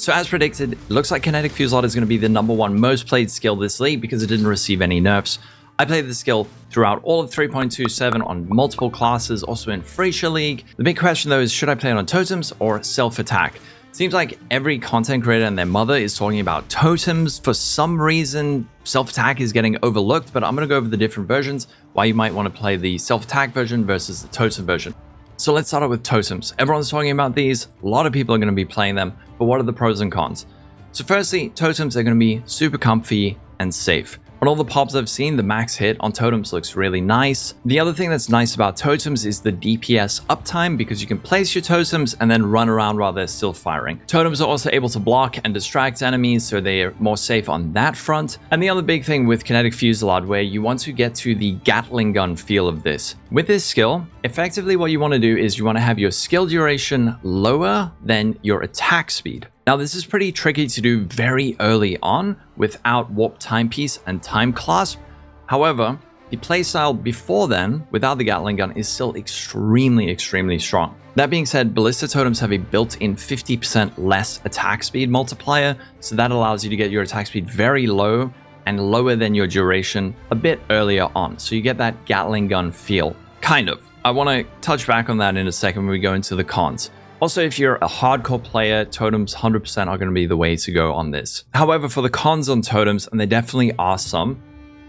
So as predicted, it looks like Kinetic Fusillade is going to be the #1 most played skill this league because it didn't receive any nerfs. I played this skill throughout all of 3.27 on multiple classes, also in Mirage League. The big question though is, should I play it on Totems or self-attack? Seems like every content creator and their mother is talking about Totems. For some reason, self-attack is getting overlooked, but I'm going to go over the different versions, why you might want to play the self-attack version versus the Totem version. So let's start out with Totems. Everyone's talking about these. A lot of people are going to be playing them, but what are the pros and cons? So firstly, Totems are going to be super comfy and safe. On all the pops I've seen, the max hit on Totems looks really nice. The other thing that's nice about Totems is the DPS uptime, because you can place your Totems and then run around while they're still firing. Totems are also able to block and distract enemies, so they're more safe on that front. And the other big thing with Kinetic Fusillade, where you want to get to the Gatling gun feel of this. With this skill, effectively what you want to do is you want to have your skill duration lower than your attack speed. Now, this is pretty tricky to do very early on without Warp Timepiece and Time Clasp. However, the playstyle before then, without the Gatling gun, is still extremely strong. That being said, Ballista Totems have a built-in 50% less attack speed multiplier, so that allows you to get your attack speed very low and lower than your duration a bit earlier on. So you get that Gatling gun feel, kind of. I want to touch back on that in a second when we go into the cons. Also, if you're a hardcore player, Totems 100% are going to be the way to go on this. However, for the cons on Totems, and there definitely are some,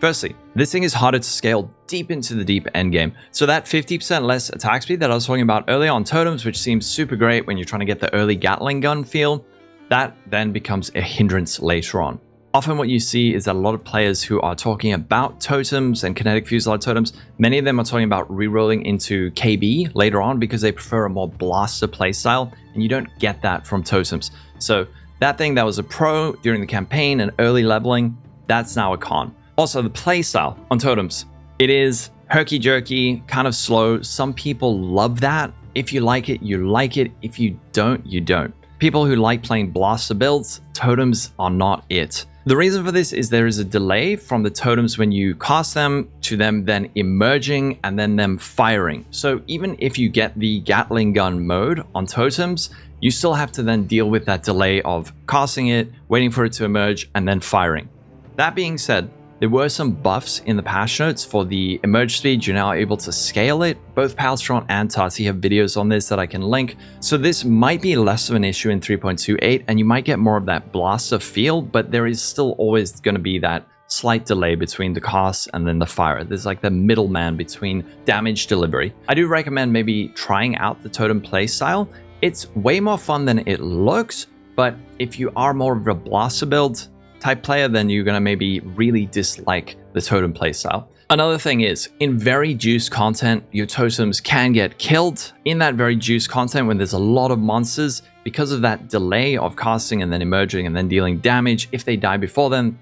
firstly, this thing is harder to scale deep into the deep endgame. So that 50% less attack speed that I was talking about earlier on Totems, which seems super great when you're trying to get the early Gatling gun feel, that then becomes a hindrance later on. Often what you see is that a lot of players who are talking about Totems and Kinetic Fusillade Totems, many of them are talking about rerolling into KB later on because they prefer a more blaster playstyle, and you don't get that from Totems. So that thing that was a pro during the campaign and early leveling, that's now a con. Also, the playstyle on Totems, it is herky-jerky, kind of slow. Some people love that. If you like it, you like it. If you don't, you don't. People who like playing blaster builds, Totems are not it. The reason for this is there is a delay from the Totems when you cast them to them then emerging and then them firing. So even if you get the Gatling gun mode on Totems, you still have to then deal with that delay of casting it, waiting for it to emerge, and then firing. That being said, there were some buffs in the patch notes for the emerge speed. You're now able to scale it. Both Palstron and Tati have videos on this that I can link. So this might be less of an issue in 3.28, and you might get more of that blaster feel, but there is still always going to be that slight delay between the cast and then the fire. There's like the middleman between damage delivery. I do recommend maybe trying out the Totem playstyle. It's way more fun than it looks, but if you are more of a blaster build type player, then you're going to maybe really dislike the Totem playstyle. Another thing is, in very juiced content, your Totems can get killed. In that very juiced content, when there's a lot of monsters, because of that delay of casting and then emerging and then dealing damage, if they die before then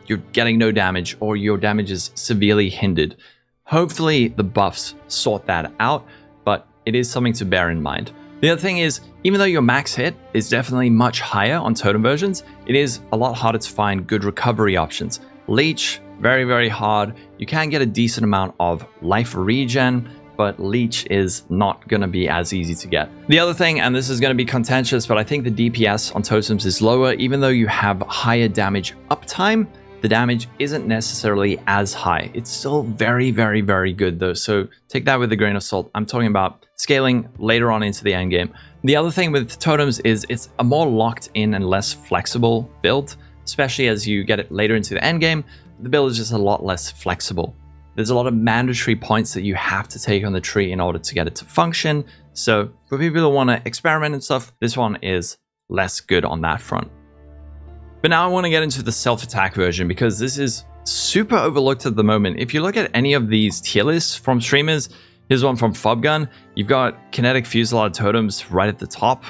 you're getting no damage or your damage is severely hindered. Hopefully the buffs sort that out, but it is something to bear in mind. The other thing is, even though your max hit is definitely much higher on Totem versions, it is a lot harder to find good recovery options. Leech, very hard. You can get a decent amount of life regen, but Leech is not going to be as easy to get. The other thing, and this is going to be contentious, but I think the DPS on Totems is lower. Even though you have higher damage uptime, the damage isn't necessarily as high. It's still very good though, so take that with a grain of salt. I'm talking about scaling later on into the end game. The other thing with Totems is it's a more locked in and less flexible build, especially as you get it later into the end game. The build is just a lot less flexible. There's a lot of mandatory points that you have to take on the tree in order to get it to function. So for people who want to experiment and stuff, this one is less good on that front. But now I want to get into the self-attack version because this is super overlooked at the moment. If you look at any of these tier lists from streamers, here's one from Fubgun. You've got Kinetic Fusillade Totems right at the top.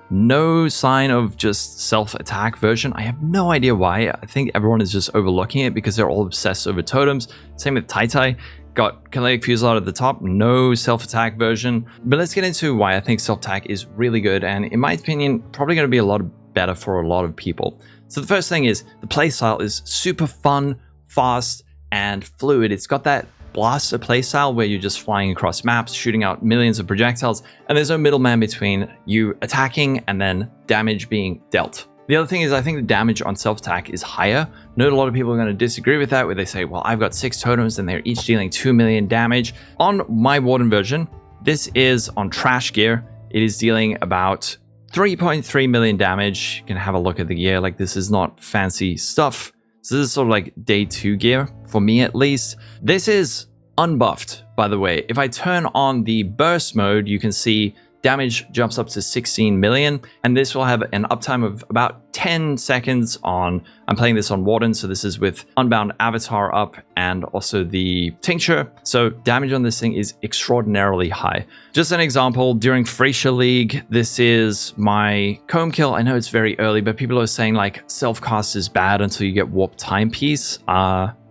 No sign of just self-attack version. I have no idea why. I think everyone is just overlooking it because they're all obsessed over Totems. Same with Tai. Got Kinetic Fusillade at the top, no self-attack version. But let's get into why I think self-attack is really good and, in my opinion, probably going to be a lot better for a lot of people. So the first thing is the playstyle is super fun, fast, and fluid. It's got that blaster playstyle where you're just flying across maps, shooting out millions of projectiles, and there's no middleman between you attacking and then damage being dealt. The other thing is I think the damage on self-attack is higher. I know a lot of people are going to disagree with that, where they say, well, I've got 6 totems and they're each dealing 2 million damage. On my Warden version, this is on trash gear. It is dealing about 3.3 million damage. You can have a look at the gear. Like, this is not fancy stuff. So this is sort of like day 2 gear, for me at least. This is unbuffed, by the way. If I turn on the burst mode, you can see damage jumps up to 16 million, and this will have an uptime of about 10 seconds on, I'm playing this on Warden, so this is with Unbound Avatar up and also the Tincture. So damage on this thing is extraordinarily high. Just an example, during Mirage League, this is my comb kill. I know it's very early, but people are saying like self-cast is bad until you get Warp Timepiece.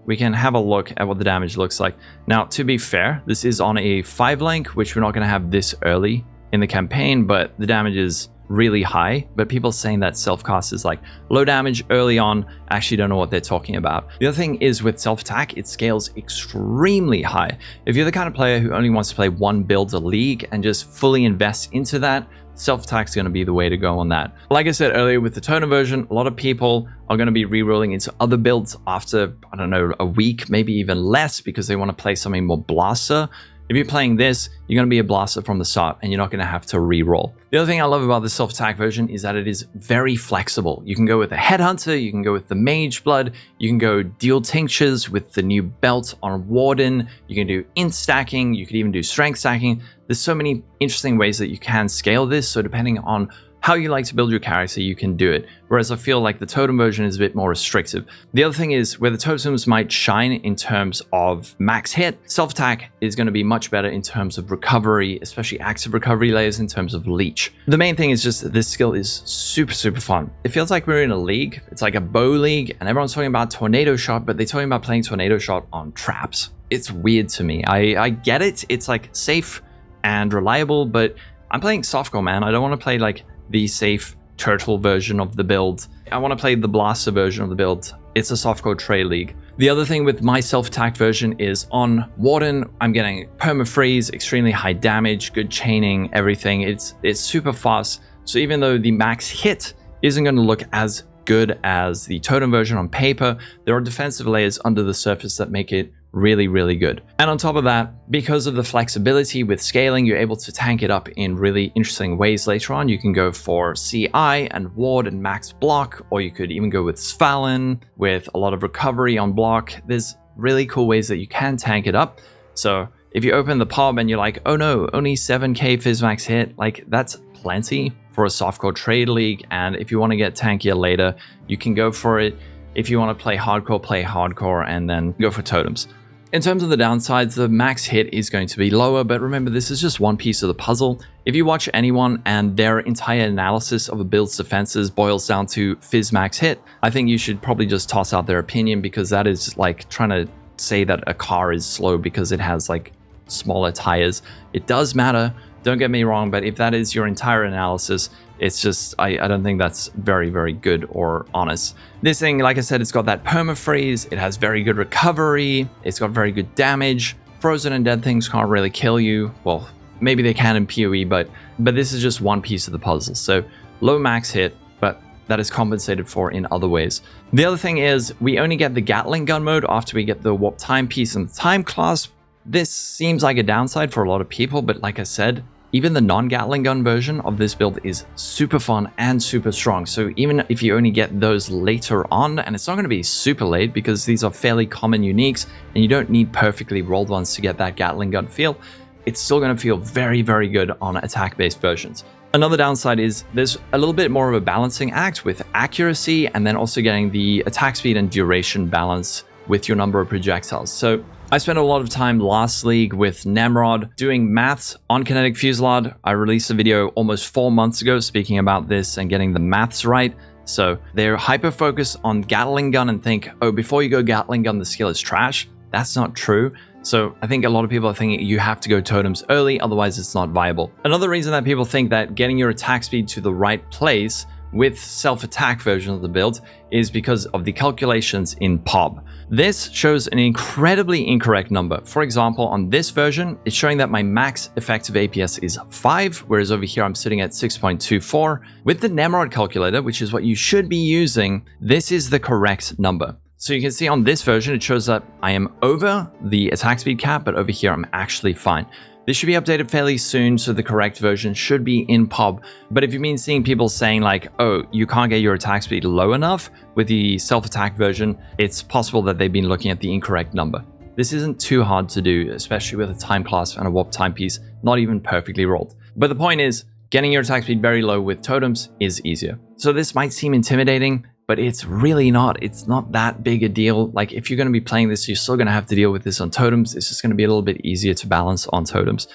We can have a look at what the damage looks like. Now, to be fair, this is on a 5 link, which we're not going to have this early in the campaign, but the damage is really high. But people saying that self-cast is like low damage early on actually don't know what they're talking about. The other thing is with self-attack, it scales extremely high. If you're the kind of player who only wants to play one build a league and just fully invest into that, self-attack is going to be the way to go on that. Like I said earlier, with the Totem version, a lot of people are going to be re-rolling into other builds after, I don't know, a week, maybe even less, because they want to play something more blaster. If you're playing this, you're going to be a blaster from the start and you're not going to have to re-roll. The other thing I love about the self-attack version is that it is very flexible. You can go with a Headhunter, you can go with the Mage Blood, you can go deal tinctures with the new belt on Warden, you can do int stacking, you could even do strength stacking. There's so many interesting ways that you can scale this, so depending on how you like to build your character, you can do it. Whereas I feel like the Totem version is a bit more restrictive. The other thing is where the Totems might shine in terms of max hit, self-attack is going to be much better in terms of recovery, especially active recovery layers in terms of leech. The main thing is just that this skill is super, super fun. It feels like we're in a league. It's like a bow league and everyone's talking about Tornado Shot, but they're talking about playing Tornado Shot on traps. It's weird to me. I get it. It's like safe and reliable, but I'm playing softcore, man. I don't want to play like the safe turtle version of the build. I want to play the blaster version of the build. It's a softcore trade league. The other thing with my self-attack version is on Warden, I'm getting perma-freeze, extremely high damage, good chaining, everything. It's super fast. So even though the max hit isn't going to look as good as the Totem version on paper, there are defensive layers under the surface that make it really, really good. And on top of that, because of the flexibility with scaling, you're able to tank it up in really interesting ways later on. You can go for CI and ward and max block, or you could even go with Svalin with a lot of recovery on block. There's really cool ways that you can tank it up. So if you open the pub and you're like, oh no, only 7k Fizzmax hit, like that's plenty for a softcore trade league. And if you want to get tankier later, you can go for it. If you want to play hardcore and then go for totems. In terms of the downsides, the max hit is going to be lower, but remember, this is just one piece of the puzzle. If you watch anyone and their entire analysis of a build's defenses boils down to fizz max hit, I think you should probably just toss out their opinion, because that is like trying to say that a car is slow because it has like smaller tires. It does matter, don't get me wrong, but if that is your entire analysis, it's just, I don't think that's very, very good or honest. This thing, like I said, it's got that perma-freeze, it has very good recovery, it's got very good damage. Frozen and dead things can't really kill you. Well, maybe they can in PoE, but this is just one piece of the puzzle. So low max hit, but that is compensated for in other ways. The other thing is, we only get the Gatling gun mode after we get the warp timepiece and the time clasp. This seems like a downside for a lot of people, but like I said, even the non-Gatling gun version of this build is super fun and super strong. So even if you only get those later on, and it's not going to be super late because these are fairly common uniques and you don't need perfectly rolled ones to get that Gatling gun feel, it's still going to feel very, very good on attack-based versions. Another downside is there's a little bit more of a balancing act with accuracy and then also getting the attack speed and duration balance with your number of projectiles. So I spent a lot of time last league with Nemrod doing maths on Kinetic Fusillade. I released a video almost 4 months ago speaking about this and getting the maths right. So they're hyper-focused on Gatling gun and think, oh, before you go Gatling gun, the skill is trash. That's not true. So I think a lot of people are thinking you have to go totems early, otherwise it's not viable. Another reason that people think that getting your attack speed to the right place with self-attack version of the build is because of the calculations in PoB. This shows an incredibly incorrect number. For example, on this version, it's showing that my max effective APS is 5, whereas over here I'm sitting at 6.24. With the Nemrod calculator, which is what you should be using, this is the correct number. So you can see on this version, it shows that I am over the attack speed cap, but over here I'm actually fine. This should be updated fairly soon, so the correct version should be in PoB. But if you've been seeing people saying like, oh, you can't get your attack speed low enough with the self-attack version, it's possible that they've been looking at the incorrect number. This isn't too hard to do, especially with a time clasp and a warp timepiece, not even perfectly rolled. But the point is, getting your attack speed very low with totems is easier. So this might seem intimidating, but it's really not. It's not that big a deal. Like if you're going to be playing this, you're still going to have to deal with this on totems. It's just going to be a little bit easier to balance on totems.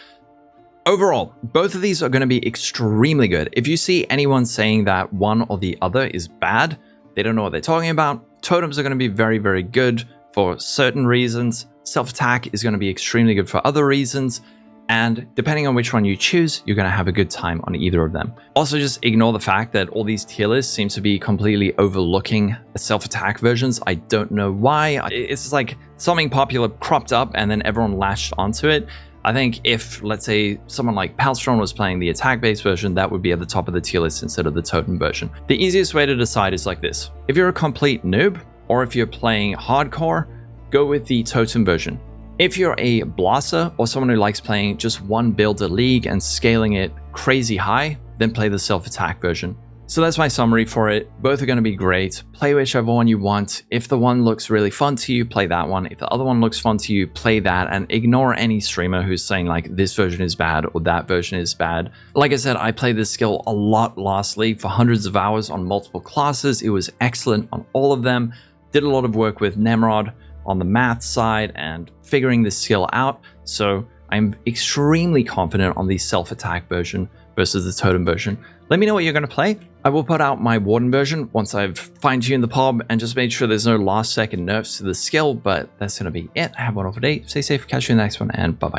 Overall, both of these are going to be extremely good. If you see anyone saying that one or the other is bad, they don't know what they're talking about. Totems are going to be very, very good for certain reasons. Self-attack is going to be extremely good for other reasons. And depending on which one you choose, you're going to have a good time on either of them. Also, just ignore the fact that all these tier lists seem to be completely overlooking self-attack versions. I don't know why. It's just like something popular cropped up and then everyone latched onto it. I think if, let's say, someone like Palstron was playing the attack-based version, that would be at the top of the tier list instead of the totem version. The easiest way to decide is like this. If you're a complete noob, or if you're playing hardcore, go with the totem version. If you're a blaster or someone who likes playing just one build a league and scaling it crazy high, then play the self-attack version. So that's my summary for it. Both are going to be great. Play whichever one you want. If the one looks really fun to you, play that one. If the other one looks fun to you, play that, and ignore any streamer who's saying like this version is bad or that version is bad. Like I said, I played this skill a lot last league for hundreds of hours on multiple classes. It was excellent on all of them. Did a lot of work with Nemrod on the math side and figuring this skill out. So I'm extremely confident on the self-attack version versus the totem version. Let me know what you're going to play. I will put out my Warden version once I've fine-tuned the PoB and just made sure there's no last-second nerfs to the skill, but that's going to be it. I have one over today. Stay safe, catch you in the next one, and bye-bye.